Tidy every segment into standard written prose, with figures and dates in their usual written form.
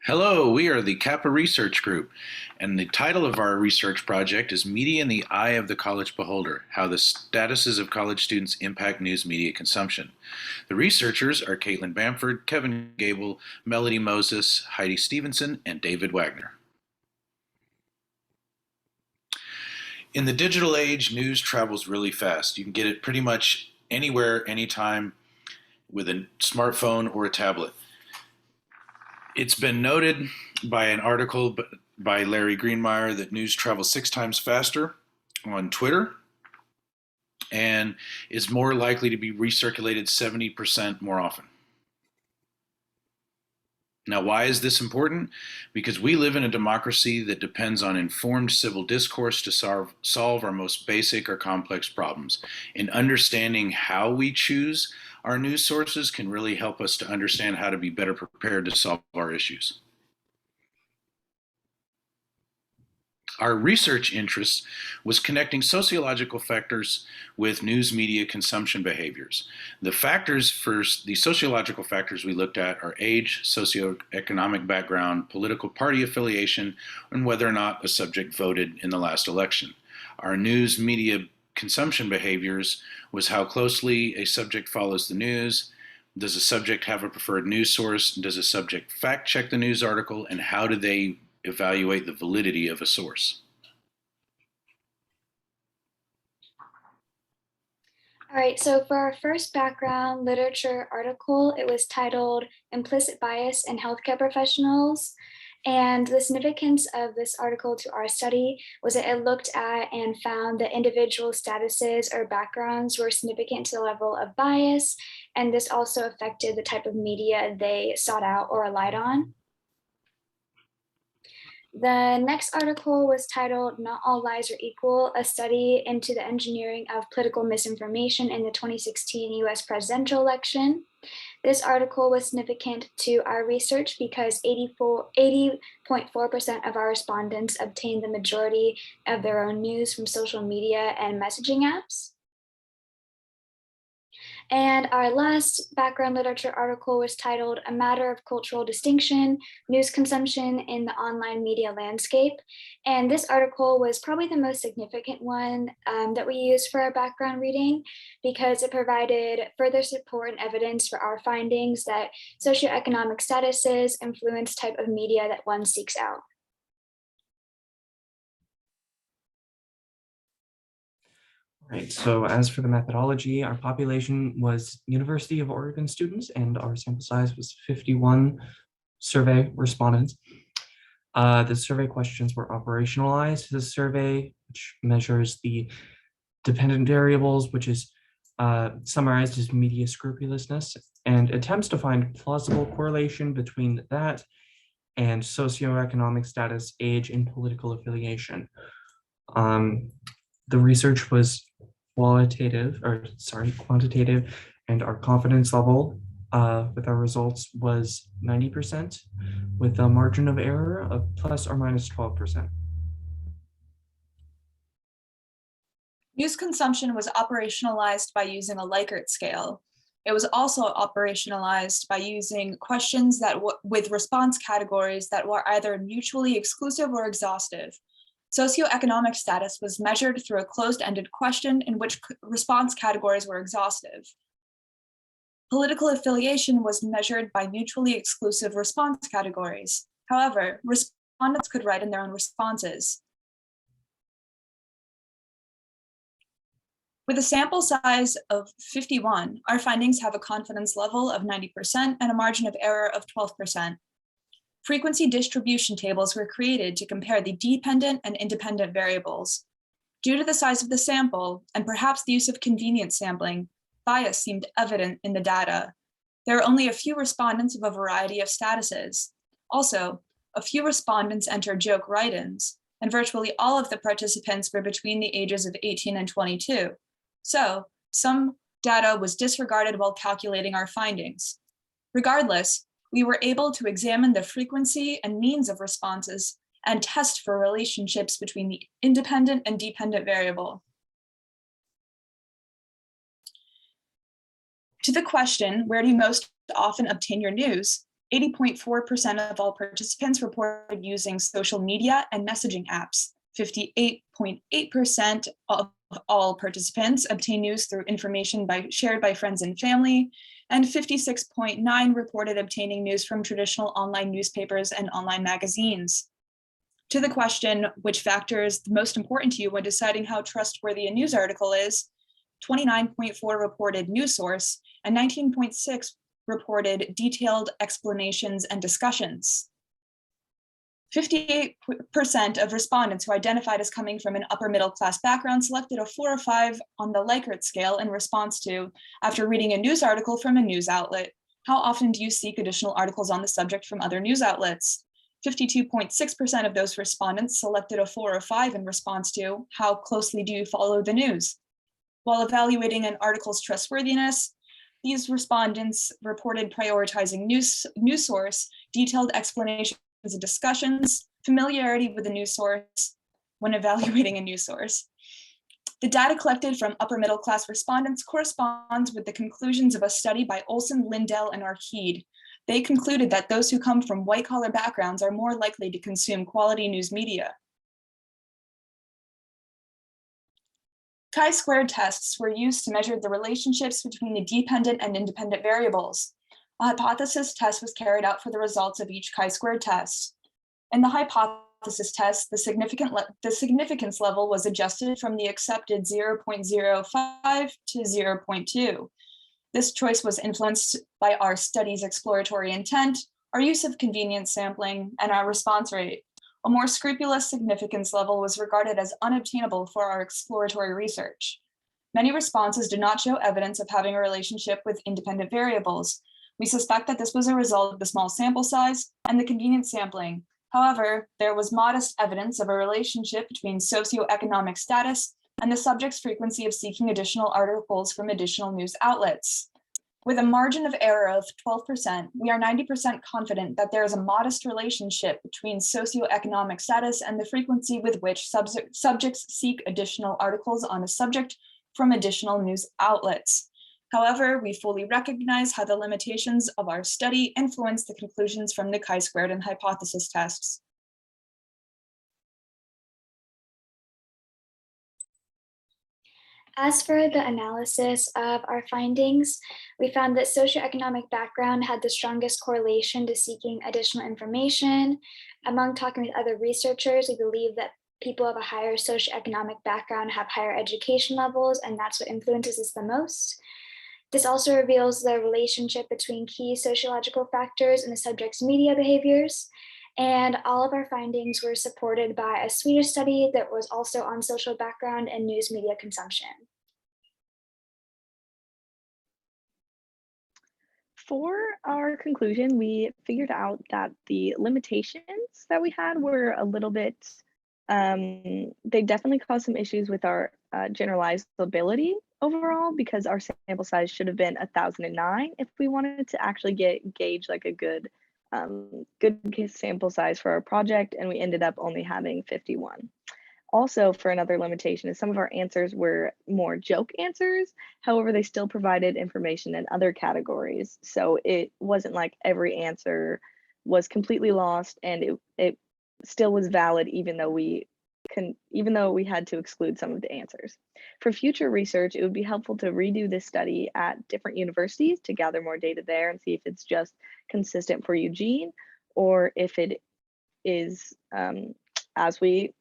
Hello, we are the Kappa Research Group, and the title of our research project is Media in the Eye of the College Beholder, How the Statuses of College Students Impact News Media Consumption. The researchers are Caitlin Bamford, Kevin Gable, Melody Moses, Heidi Stevenson, and David Wagner. In the digital age, news travels really fast. You can get it pretty much anywhere, anytime with a smartphone or a tablet. It's been noted by an article by Larry Greenmeyer that news travels 6 times faster on Twitter and is more likely to be recirculated 70% more often. Now, why is this important? Because we live in a democracy that depends on informed civil discourse to solve our most basic or complex problems. And understanding how we choose our news sources can really help us to understand how to be better prepared to solve our issues. Our research interest was connecting sociological factors with news media consumption behaviors. The sociological factors we looked at are age, socioeconomic background, political party affiliation, and whether or not a subject voted in the last election. Our news media consumption behaviors was how closely a subject follows the news. Does a subject have a preferred news source? Does a subject fact check the news article? And how do they evaluate the validity of a source? All right, so for our first background literature article, it was titled Implicit Bias in Healthcare Professionals. And the significance of this article to our study was that it looked at and found that individual statuses or backgrounds were significant to the level of bias, and this also affected the type of media they sought out or relied on. The next article was titled Not All Lies Are Equal, a study into the engineering of political misinformation in the 2016 US presidential election. This article was significant to our research because 80.4% of our respondents obtained the majority of their own news from social media and messaging apps. And our last background literature article was titled A Matter of Cultural Distinction, News Consumption in the Online Media Landscape. And this article was probably the most significant one that we used for our background reading because it provided further support and evidence for our findings that socioeconomic statuses influence type of media that one seeks out. Right, so as for the methodology, our population was University of Oregon students and our sample size was 51 survey respondents. The survey questions were operationalized. The survey, which measures the dependent variables, which is summarized as media scrupulousness, and attempts to find plausible correlation between that and socioeconomic status, age, and political affiliation. The research was quantitative, and our confidence level with our results was 90%, with a margin of error of plus or minus 12%. News consumption was operationalized by using a Likert scale. It was also operationalized by using questions that with response categories that were either mutually exclusive or exhaustive. Socioeconomic status was measured through a closed-ended question in which response categories were exhaustive. Political affiliation was measured by mutually exclusive response categories. However, respondents could write in their own responses. With a sample size of 51, our findings have a confidence level of 90% and a margin of error of 12%. Frequency distribution tables were created to compare the dependent and independent variables. Due to the size of the sample, and perhaps the use of convenience sampling, bias seemed evident in the data. There are only a few respondents of a variety of statuses. Also, a few respondents entered joke write-ins, and virtually all of the participants were between the ages of 18 and 22. So, some data was disregarded while calculating our findings. Regardless, we were able to examine the frequency and means of responses and test for relationships between the independent and dependent variable. To the question, where do you most often obtain your news? 80.4% of all participants reported using social media and messaging apps. 58.8% of all participants obtain news through information shared by friends and family, and 56.9% reported obtaining news from traditional online newspapers and online magazines. To the question, which factor is the most important to you when deciding how trustworthy a news article is, 29.4% reported news source, and 19.6% reported detailed explanations and discussions. 58% of respondents who identified as coming from an upper middle class background selected a 4 or 5 on the Likert scale in response to, after reading a news article from a news outlet, how often do you seek additional articles on the subject from other news outlets? 52.6% of those respondents selected a 4 or 5 in response to, how closely do you follow the news? While evaluating an article's trustworthiness, these respondents reported prioritizing news source, detailed explanations and discussions, familiarity with the news source when evaluating a news source. The data collected from upper middle class respondents corresponds with the conclusions of a study by Olson, Lindell, and Arkede. They concluded that those who come from white collar backgrounds are more likely to consume quality news media. Chi-squared tests were used to measure the relationships between the dependent and independent variables. A hypothesis test was carried out for the results of each chi-squared test. In the hypothesis test, the significance level was adjusted from the accepted 0.05 to 0.2. This choice was influenced by our study's exploratory intent, our use of convenience sampling, and our response rate. A more scrupulous significance level was regarded as unobtainable for our exploratory research. Many responses did not show evidence of having a relationship with independent variables. We suspect that this was a result of the small sample size and the convenience sampling. However, there was modest evidence of a relationship between socioeconomic status and the subject's frequency of seeking additional articles from additional news outlets. With a margin of error of 12%, we are 90% confident that there is a modest relationship between socioeconomic status and the frequency with which subjects seek additional articles on a subject from additional news outlets. However, we fully recognize how the limitations of our study influence the conclusions from the chi-squared and hypothesis tests. As for the analysis of our findings, we found that socioeconomic background had the strongest correlation to seeking additional information. Among talking with other researchers, we believe that people of a higher socioeconomic background have higher education levels, and that's what influences us the most. This also reveals the relationship between key sociological factors and the subject's media behaviors. And all of our findings were supported by a Swedish study that was also on social background and news media consumption. For our conclusion, we figured out that the limitations that we had were a little bit, they definitely caused some issues with our generalizability overall, because our sample size should have been 1,009 if we wanted to actually gauge like a good sample size for our project, and we ended up only having 51. Also, for another limitation is some of our answers were more joke answers. However, they still provided information in other categories. So it wasn't like every answer was completely lost, and it still was valid even though we had to exclude some of the answers. For future research, it would be helpful to redo this study at different universities to gather more data there and see if it's just consistent for Eugene, or if it is as we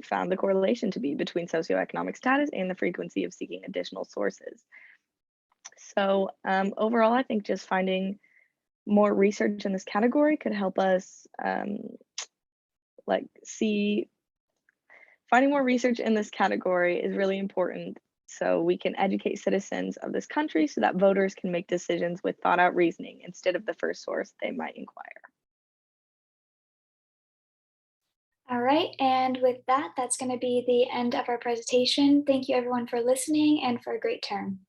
found the correlation to be between socioeconomic status and the frequency of seeking additional sources. So overall, I think just finding more research in this category could help us finding more research in this category is really important, so we can educate citizens of this country so that voters can make decisions with thought out reasoning instead of the first source they might inquire. All right, and with that, that's going to be the end of our presentation. Thank you everyone for listening and for a great term.